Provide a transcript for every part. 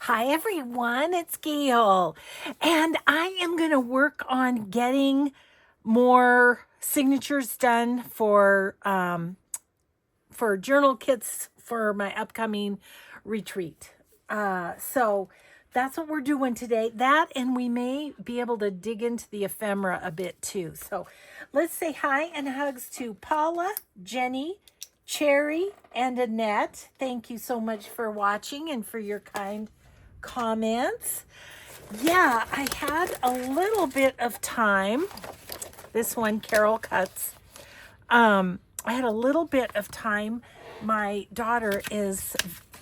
Hi everyone, it's Gail, and I am going to work on getting more signatures done for journal kits for my upcoming retreat. So that's what we're doing today. That, and we may be able to dig into the ephemera a bit too. So let's say hi and hugs to Paula, Jenny, Cherry, and Annette. Thank you so much for watching and for your kind comments. Yeah, I had a little bit of time. This one, Carol Cuts. I had a little bit of time. My daughter is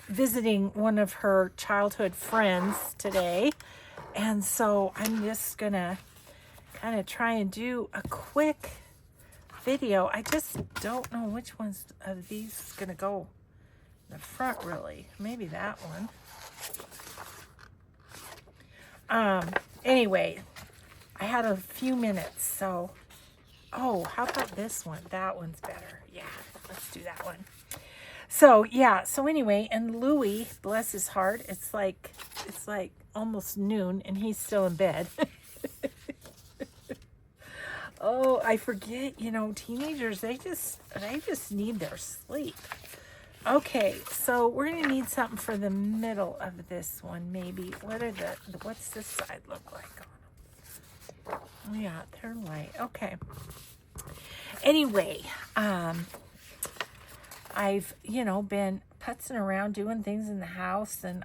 visiting one of her childhood friends today. And so I'm just gonna kind of try and do a quick video. I just don't know which ones of these is gonna go in the front really. Maybe that one. Anyway, I had a few minutes, so, oh, how about this one? That one's better. Yeah, let's do that one. So, yeah, so anyway, and Louis, bless his heart, it's like almost noon, and he's still in bed. Oh, I forget, teenagers, they just need their sleep. Okay, so we're gonna need something for the middle of this one, maybe. What's this side look like on them? Oh, yeah, they're light. Okay. Anyway, I've, been putzing around doing things in the house, and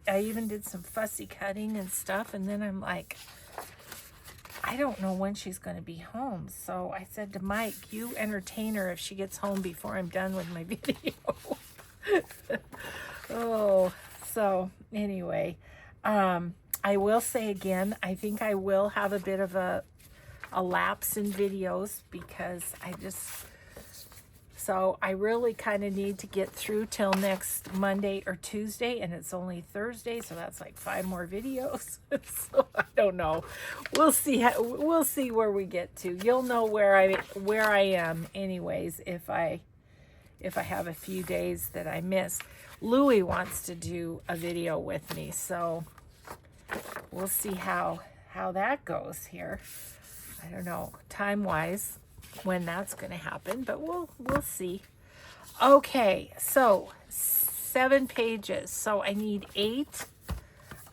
I even did some fussy cutting and stuff, and then I'm like, I don't know when she's going to be home. So I said to Mike, you entertain her if she gets home before I'm done with my video. Oh, so anyway, I will say again, I think I will have a bit of a lapse in videos because so I really kind of need to get through till next Monday or Tuesday, and it's only Thursday, so that's like 5 more videos. So I don't know. We'll see where we get to. You'll know where I am anyways if I have a few days that I miss. Louis wants to do a video with me, so we'll see how that goes here. I don't know time-wise when that's going to happen, but we'll see. Okay, so 7 pages. So I need 8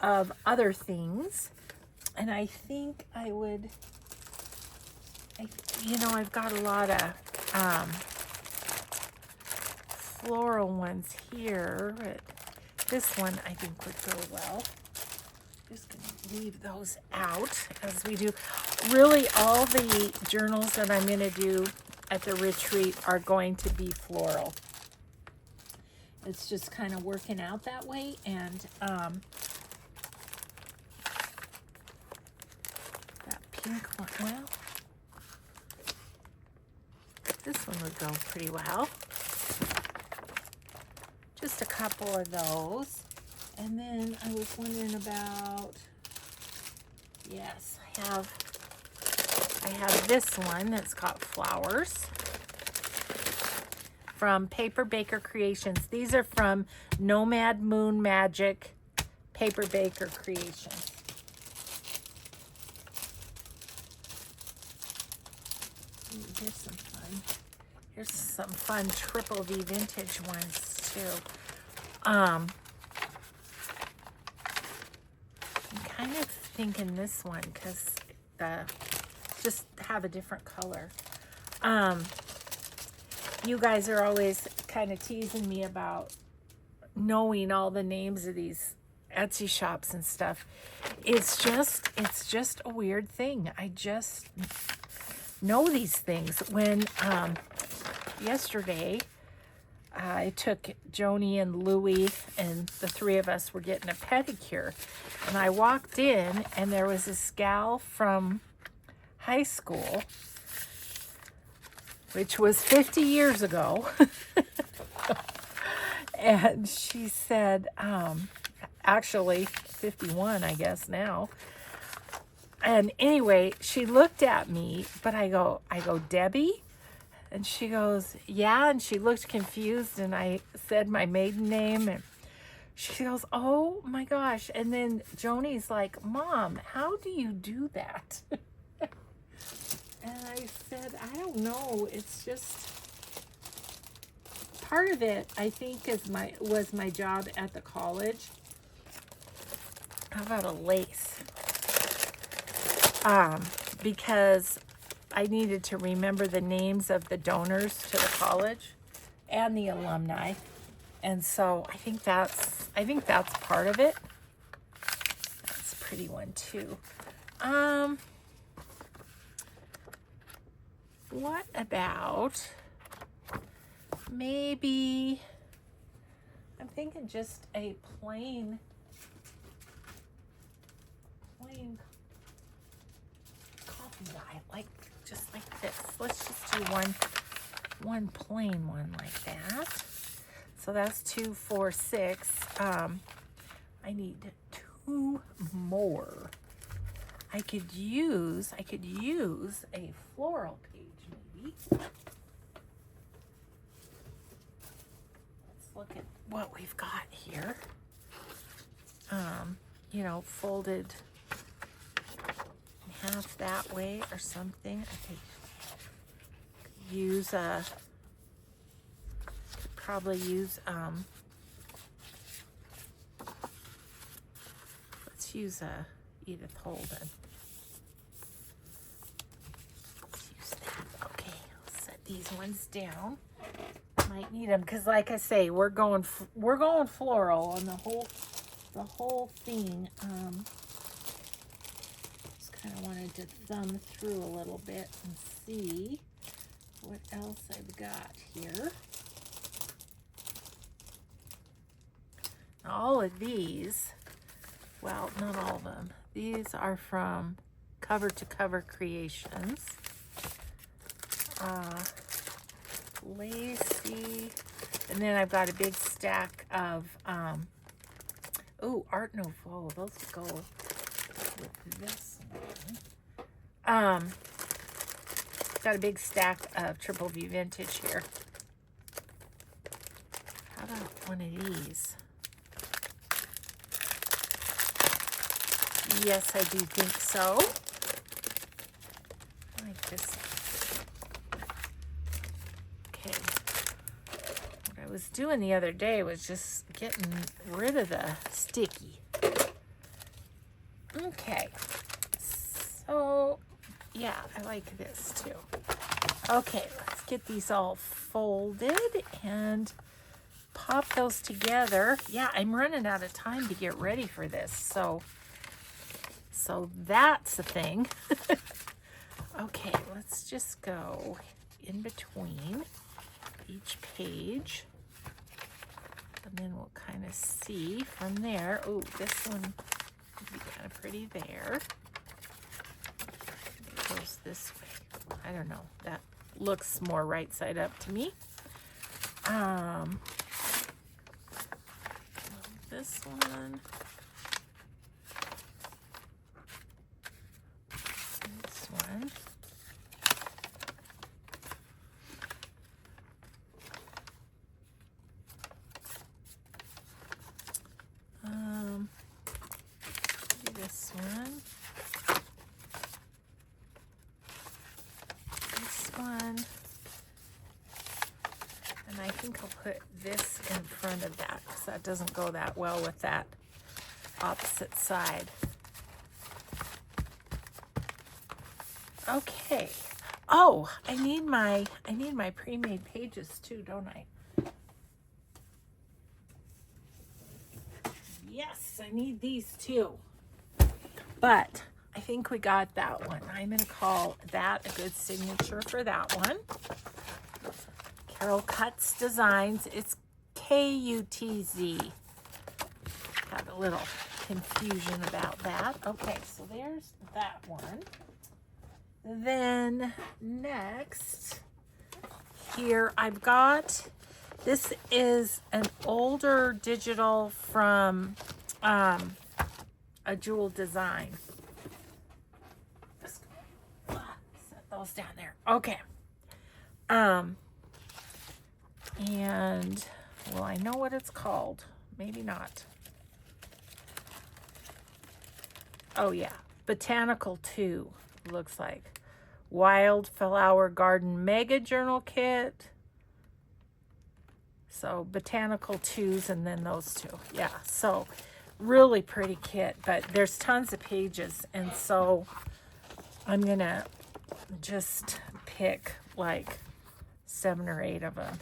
of other things, and I think I would. I've got a lot of floral ones here, but this one I think would go well. Just gonna leave those out as we do. Really, all the journals that I'm gonna do at the retreat are going to be floral. It's just kind of working out that way, and that pink one, well, this one would go pretty well. Just a couple of those. And then I was wondering about, yes, I have this one that's got flowers from Paper Baker Creations. These are from Nomad Moon Magic Paper Baker Creations. Ooh, here's some fun Triple V vintage ones too. I'm kind of thinking this one because just have a different color. You guys are always kind of teasing me about knowing all the names of these Etsy shops and stuff. It's just a weird thing. I just know these things. When yesterday I took Joni and Louie, and the 3 of us were getting a pedicure, and I walked in and there was this gal from high school, which was 50 years ago. And she said, actually 51, I guess now. And anyway, she looked at me, but I go, Debbie? And she goes, yeah, and she looked confused, and I said my maiden name, and she goes, oh my gosh. And then Joni's like, Mom, how do you do that? And I said, I don't know. It's just part of it, I think, was my job at the college. How about a lace? Because I needed to remember the names of the donors to the college and the alumni. And so I think that's part of it. That's a pretty one too. What about maybe, I'm thinking just a plain coffee dye, just like this. Let's just do one plain one like that. So that's 2, 4, 6. I need 2 more. I could use a floral page maybe. Let's look at what we've got here. You know, folded in half that way or something. I could use probably use let's use a Edith Holden. Let's use that. Okay, I'll set these ones down. Might need them because, like I say, we're going floral on the whole thing. Just kind of wanted to thumb through a little bit and see what else I've got here. Now, all of these, well, not all of them. These are from Cover to Cover Creations. Lacy. And then I've got a big stack of, Art Nouveau. Those go with this one. Got a big stack of Triple V Vintage here. How about one of these? Yes, I do think so. I like this. Okay. What I was doing the other day was just getting rid of the sticky. Okay. So, yeah, I like this too. Okay, let's get these all folded and pop those together. Yeah, I'm running out of time to get ready for this, so that's a thing. Okay, let's just go in between each page, and then we'll kind of see from there. Oh, this one would be kind of pretty there. It goes this way. I don't know. That looks more right side up to me. This one. This one. This one. This one. And I think I'll put this in front of that because that doesn't go that well with that opposite side. Okay. Oh, I need my pre-made pages too, don't I? Yes, I need these too. But I think we got that one. I'm going to call that a good signature for that one. Carol Cuts Designs. It's K-U-T-Z. Got a little confusion about that. Okay, so there's that one. Then next here I've got, this is an older digital from a Jewel Design. Just set those down there. Okay. And well, I know what it's called. Maybe not. Oh yeah, Botanical 2 looks like. Wildflower Garden Mega Journal Kit. So Botanical 2s and then those two. Yeah, so really pretty kit, but there's tons of pages, and so I'm gonna just pick like 7 or 8 of them.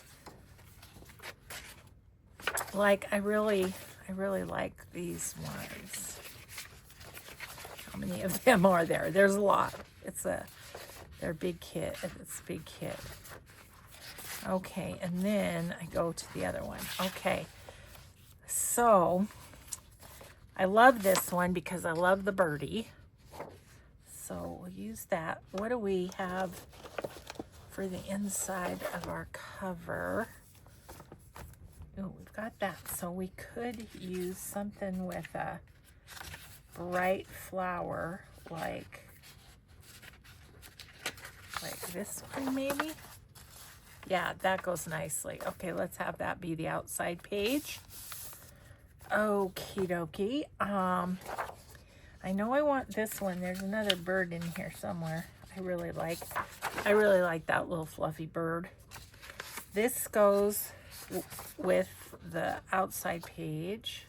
Like I really like these ones. How many of them are there? There's a lot. They're big kit. It's a big kit. Okay, and then I go to the other one. Okay, so I love this one because I love the birdie. So we'll use that. What do we have for the inside of our cover? Oh, we've got that. So we could use something with a bright flower like this one maybe. Yeah, that goes nicely. Okay, let's have that be the outside page. Okie dokie. I know I want this one. There's another bird in here somewhere. I really like that little fluffy bird. This goes with the outside page,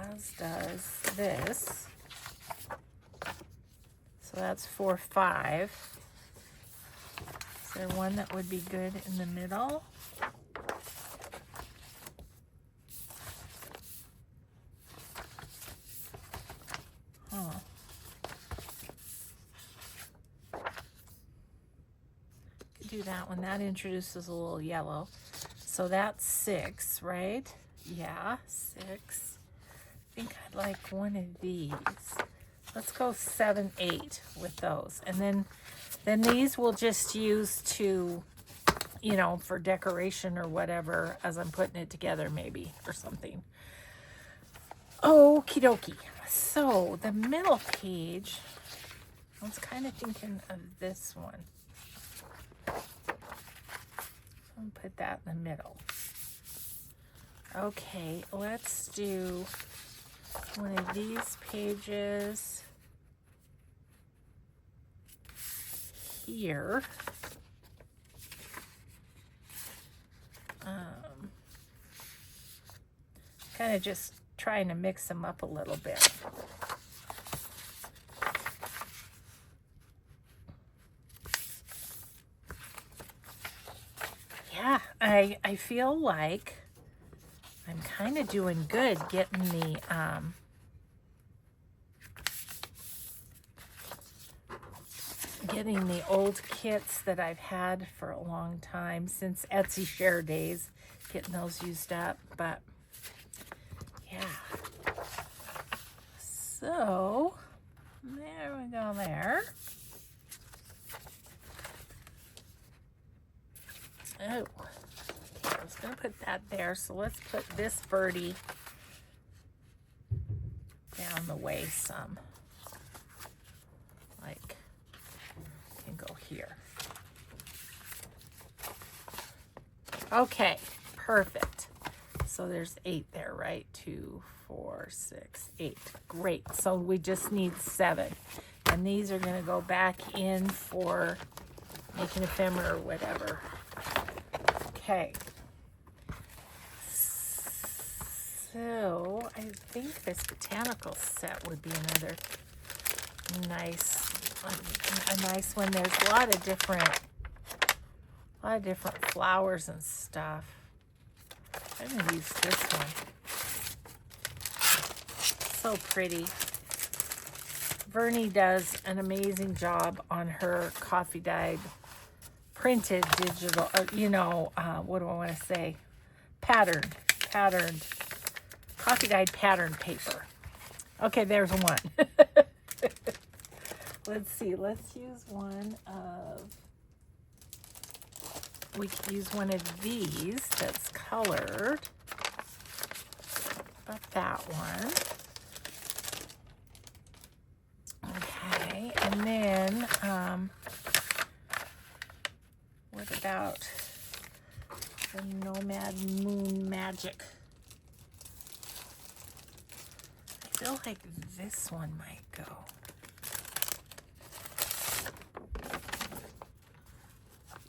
as does this. So that's 4, 5. Is there one that would be good in the middle? Huh. Could do that one. That introduces a little yellow. So that's 6, right? Yeah, 6. I think I'd like one of these. Let's go 7, 8 with those. And then these we'll just use to, you know, for decoration or whatever as I'm putting it together maybe or something. Okie dokie. So the middle page, I was kind of thinking of this one. I'll put that in the middle. Okay, let's do one of these pages here. Kind of just trying to mix them up a little bit. Yeah, I feel like I'm kind of doing good getting the old kits that I've had for a long time since Etsy Share days, getting those used up, but yeah. So there we go there. Oh, I was gonna put that there, so let's put this birdie down the way some. Like, can go here. Okay, perfect. So there's 8 there, right? 2, 4, 6, 8. Great. So we just need 7. And these are going to go back in for making ephemera or whatever. Okay. So I think this botanical set would be another nice, a nice one. There's a lot of different flowers and stuff. I'm going to use this one. So pretty. Vernie does an amazing job on her coffee dyed printed digital, you know, what do I want to say? Patterned, coffee dyed pattern paper. Okay, there's one. Let's see, let's use one of, we could use one of these that's colored. About that one. Okay, and then, what about the Nomad Moon Magic? I feel feel like this one might go.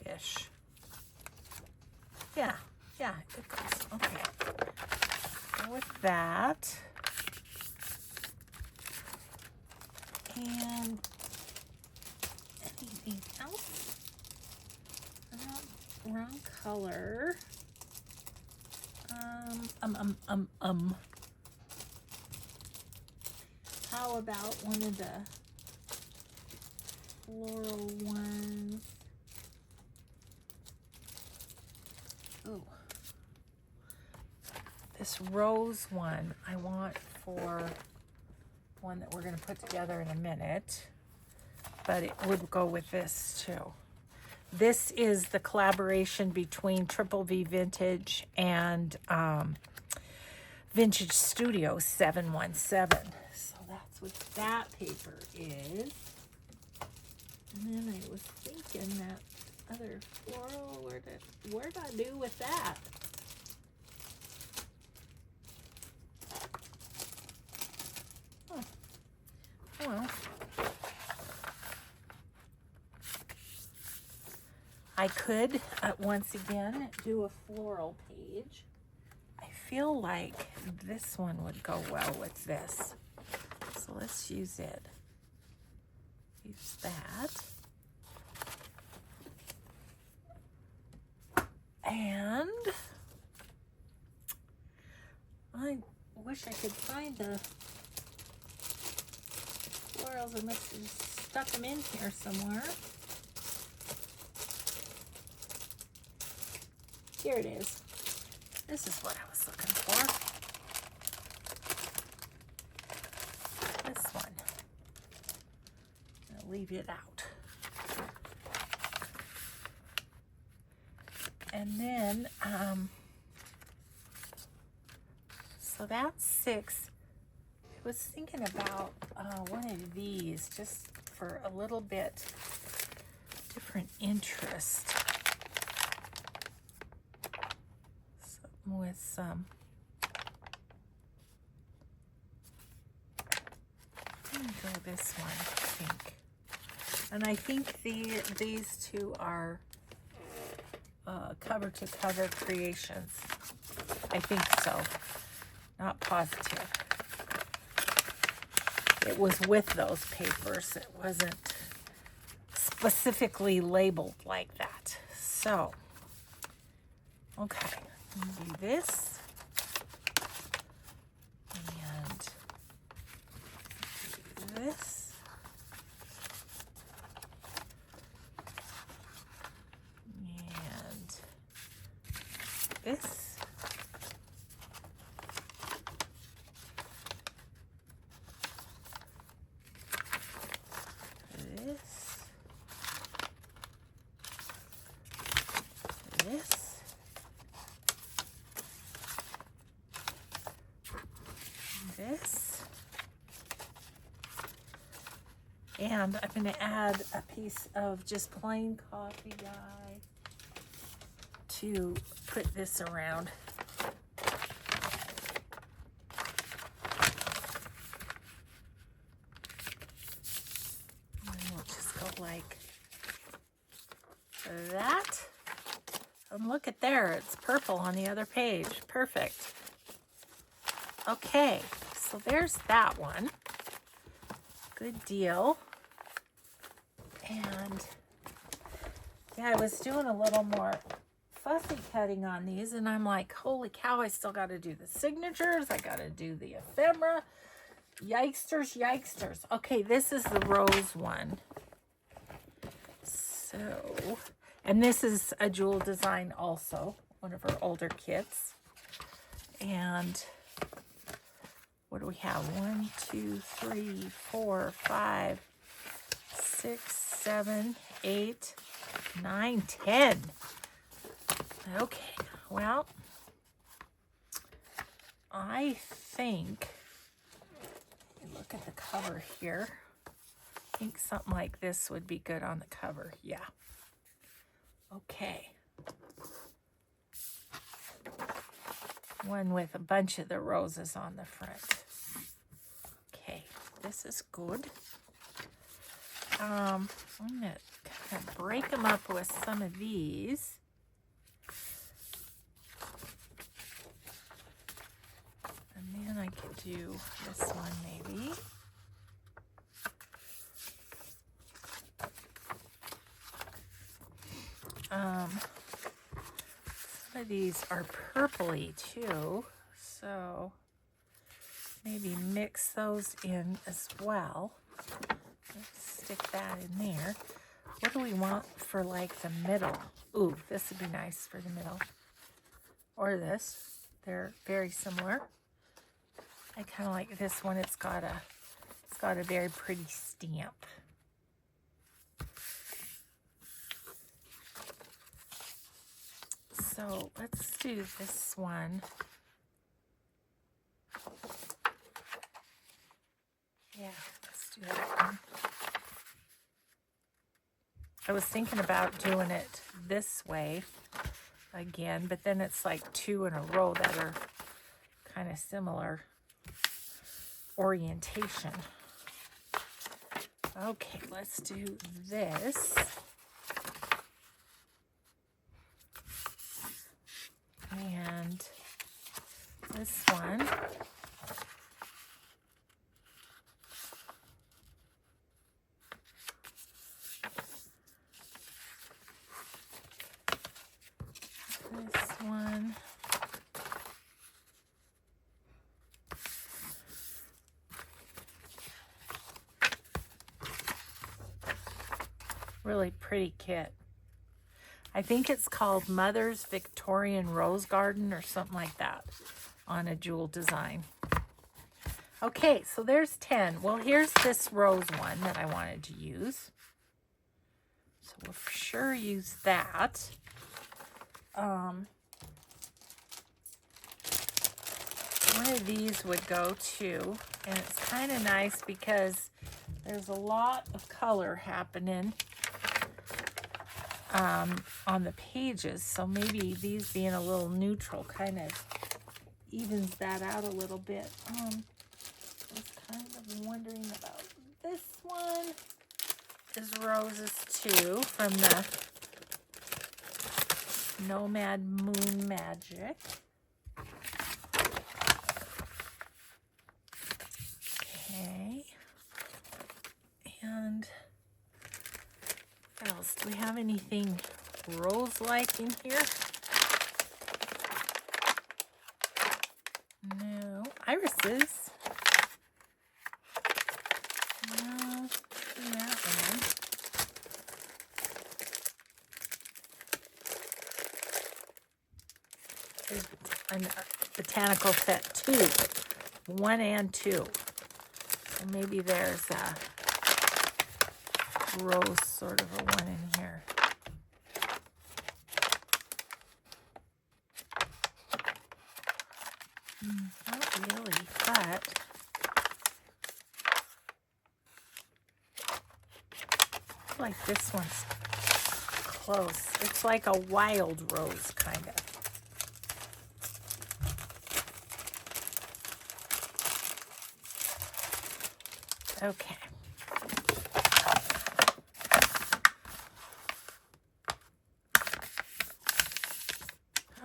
Ish. Yeah, it goes. Okay. Go with that. And anything else? Wrong color. How about one of the floral ones? Ooh. This rose one I want for one that we're going to put together in a minute, but it would go with this too. This is the collaboration between Triple V Vintage and Vintage Studio 717. So that's what that paper is. And then I was thinking that other floral, where'd I do with that? Huh. Well, I could once again do a floral page. I feel like this one would go well with this. So let's use it. Use that. And I wish I could find the florals. I must have stuck them in here somewhere. Here it is. This is what I was looking for. This one. I'll leave it out. And then, so that's 6. I was thinking about one of these just for a little bit different interest. With some, I'm gonna go this one, I think. And I think these two are cover to cover creations. I think so. Not positive. It was with those papers. It wasn't specifically labeled like that. So, okay. Do this and do this and this this, and I'm going to add a piece of just plain coffee dye to put this around. And we'll just go like that. And look at there, it's purple on the other page. Perfect. Okay, so there's that one. Good deal. And yeah, I was doing a little more fussy cutting on these, and I'm like, holy cow, I still got to do the signatures. I got to do the ephemera. Yikesters, yikesters. Okay, this is the rose one. So, and this is a jewel design also, one of her older kits. And what do we have? 1, 2, 3, 4, 5, 6, 7, 8, 9, 10. Okay, well, I think, look at the cover here. I think something like this would be good on the cover. Yeah. Okay. One with a bunch of the roses on the front. this is good. I'm going to kind of break them up with some of these. And then I could do this one maybe. Some of these are purpley too, so maybe mix those in as well. Let's stick that in there. What do we want for like the middle? Ooh, this would be nice for the middle. Or this. They're very similar. I kind of like this one. It's got a very pretty stamp. So let's do this one. Yeah, let's do that one. I was thinking about doing it this way again, but then it's like two in a row that are kind of similar orientation. Okay, let's do this. And this one. This one. Really pretty kit. I think it's called Mother's Victorian Rose Garden or something like that on a jewel design. Okay, so there's 10. Well, here's this rose one that I wanted to use. So we'll for sure use that. One of these would go too, and it's kind of nice because there's a lot of color happening on the pages, so maybe these being a little neutral kind of evens that out a little bit. I was kind of wondering about this one. Is roses too from the Nomad Moon Magic. Okay. And what else? Do we have anything rose-like in here? No. Irises. No. That one. There's a botanical set 2. 1 and 2. So maybe there's a rose sort of a one in here. Not really, but I feel like this one's close. It's like a wild rose kind of. Okay.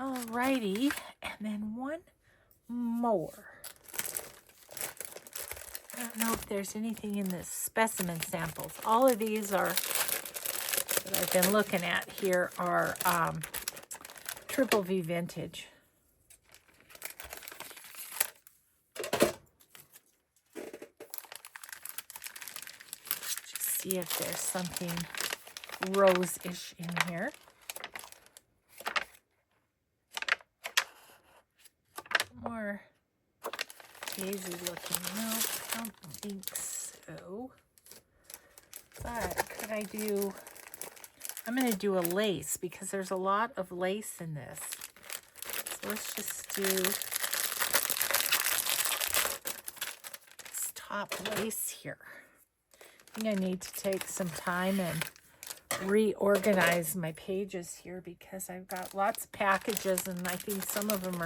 Alrighty, and then one more. I don't know if there's anything in the specimen samples. All of these are that I've been looking at here are Triple V vintage. Just see if there's something rose-ish in here. More daisy looking. No, I don't think so. But could I do, I'm going to do a lace because there's a lot of lace in this. So let's just do this top lace here. I think I need to take some time and reorganize my pages here because I've got lots of packages and I think some of them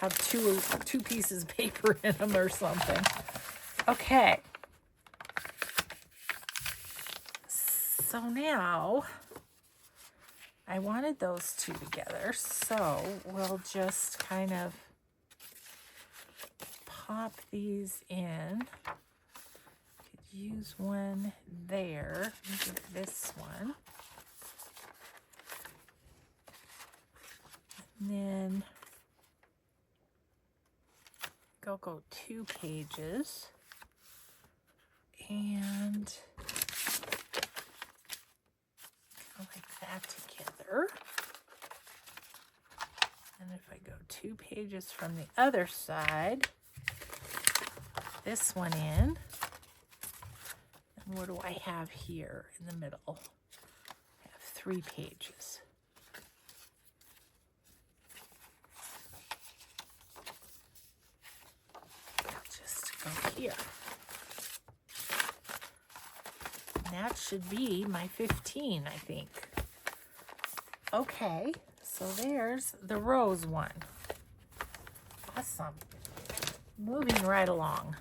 have two pieces of paper in them or something. Okay. So now I wanted those two together, so we'll just kind of pop these in. Could use one there. Maybe this one. And then go 2 pages. And like that together. And if I go 2 pages from the other side, this one in. And what do I have here in the middle? I have 3 pages. I'll just go here. That should be my 15, I think. Okay, so there's the rose one. Awesome. Moving right along.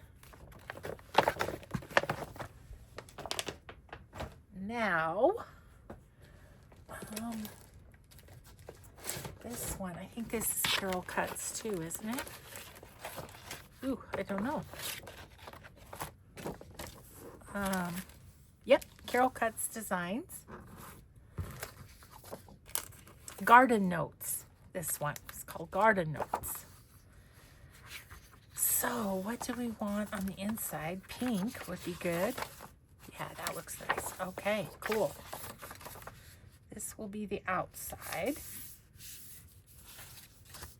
Now, this one, I think this is Carol Cuts too, isn't it? Ooh, I don't know. Yep, Carol Cuts Designs. Garden Notes. This one is called Garden Notes. So what do we want on the inside? Pink would be good. Yeah, that looks nice. Okay, cool. This will be the outside.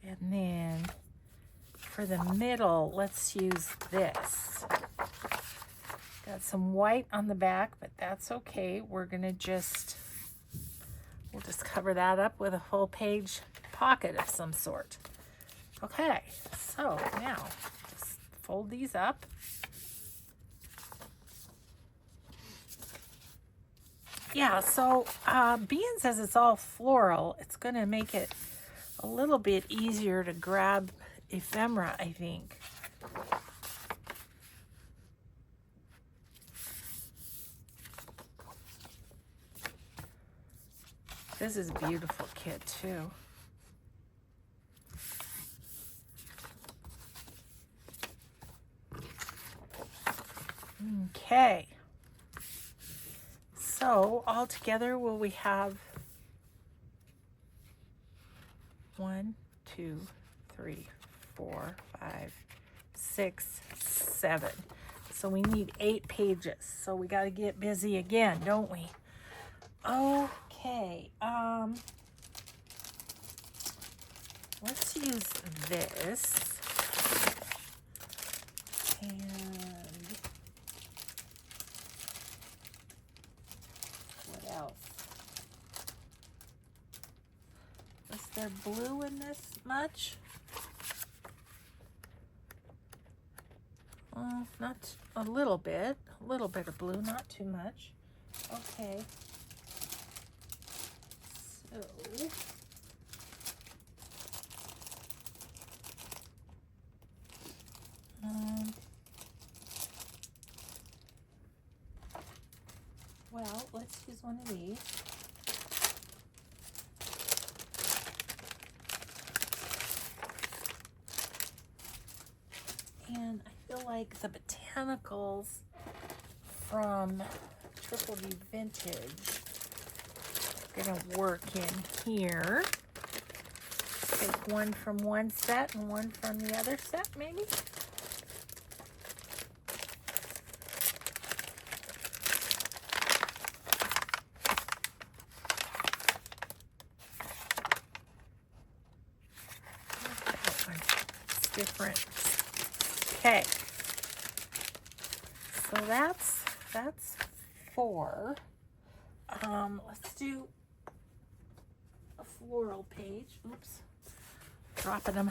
And then for the middle, let's use this. Got some white on the back, but that's okay. We'll just cover that up with a full page pocket of some sort. Okay, so now just fold these up. Yeah, so being as it's all floral, it's going to make it a little bit easier to grab ephemera, I think. This is a beautiful kit too. Okay. So all together, will we have 1, 2, 3, 4, 5, 6, 7. So we need 8 pages. So we got to get busy again, don't we? Okay. Let's use this. And what else? Is there blue in this much? Not a little bit of blue, not too much. Okay. So well, let's use one of these. And I feel like the Botanicals from Triple D Vintage are gonna work in here. Take one from one set and one from the other set, maybe. Different. Okay, so that's 4. Let's do a floral page. Oops, dropping them.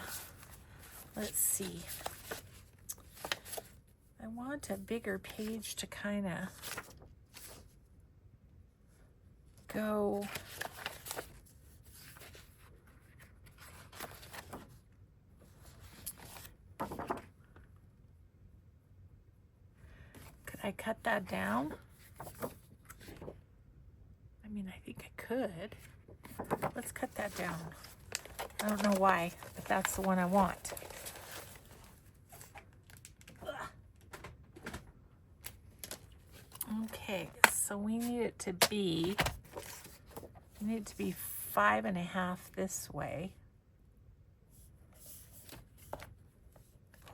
Let's see. I want a bigger page to kind of go. I cut that down? I mean, I think I could. Let's cut that down. I don't know why, but that's the one I want. Okay, so we need it to be 5.5 this way.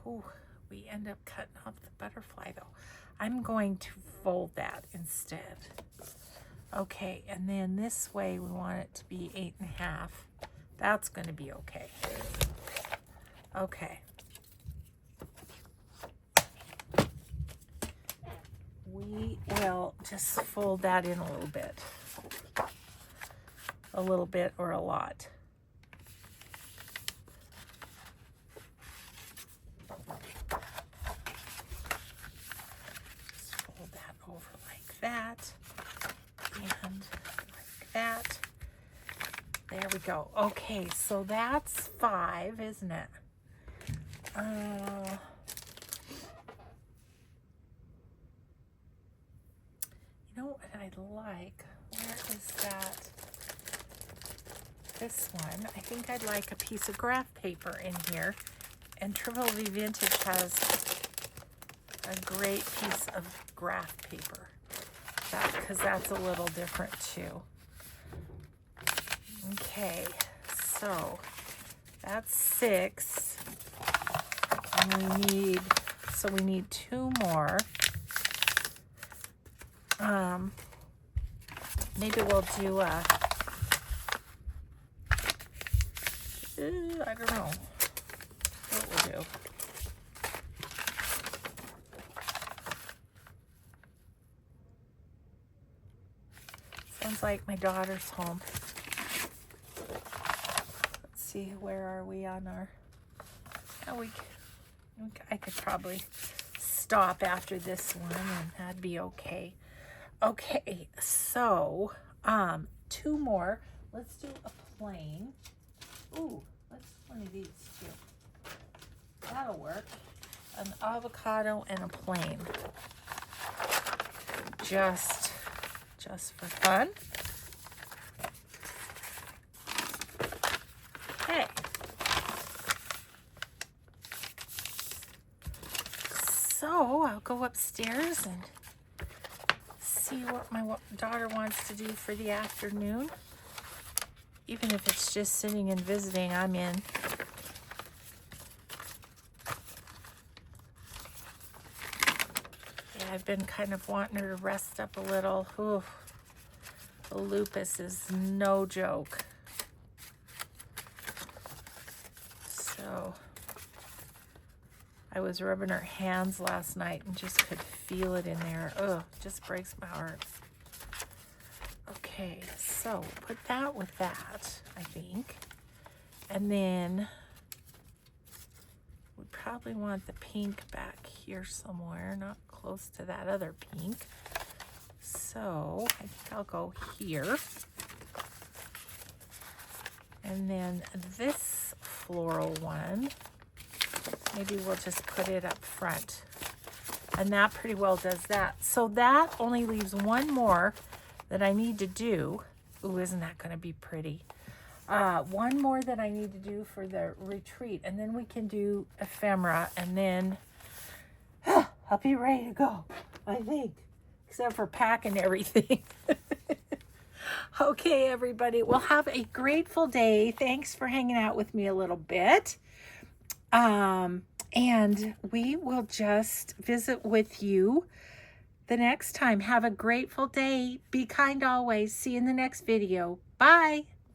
Oh, we end up cutting off the butterfly though. I'm going to fold that instead. Okay, and then this way we want it to be 8.5. That's going to be okay. Okay. We will just fold that in a little bit. A little bit or a lot. Just fold that over like that. And like that. There we go. Okay, so that's 5, isn't it? You know what I'd like? Where is that? This one. I think I'd like a piece of graph paper in here. And TAPEROLOGY Vintage has a great piece of graph paper. Because that's a little different too. Okay, so that's 6. And we need 2 more. Maybe we'll do a, I don't know what we'll do. Sounds like my daughter's home. Let's see, where are we on our, I could probably stop after this one and that'd be okay. Okay, so 2 more. Let's do a plain. Ooh, let's do one of these too. That'll work. An avocado and a plain. Just for fun. Okay. So I'll go upstairs and see what my daughter wants to do for the afternoon. Even if it's just sitting and visiting, I'm in. Yeah, I've been kind of wanting her to rest up a little. Ooh, the lupus is no joke. So I was rubbing her hands last night and just could feel it in there. Oh, just breaks my heart. Okay, so put that with that, I think. And then we probably want the pink back here somewhere, not close to that other pink. So I think I'll go here. And then this floral one, maybe we'll just put it up front. And that pretty well does that. So that only leaves one more that I need to do. Ooh, isn't that going to be pretty? One more that I need to do for the retreat. And then we can do ephemera. And then I'll be ready to go, I think. Except for packing everything. Okay, everybody. Well, have a grateful day. Thanks for hanging out with me a little bit. And we will just visit with you the next time. Have a grateful day. Be kind always. See you in the next video. Bye.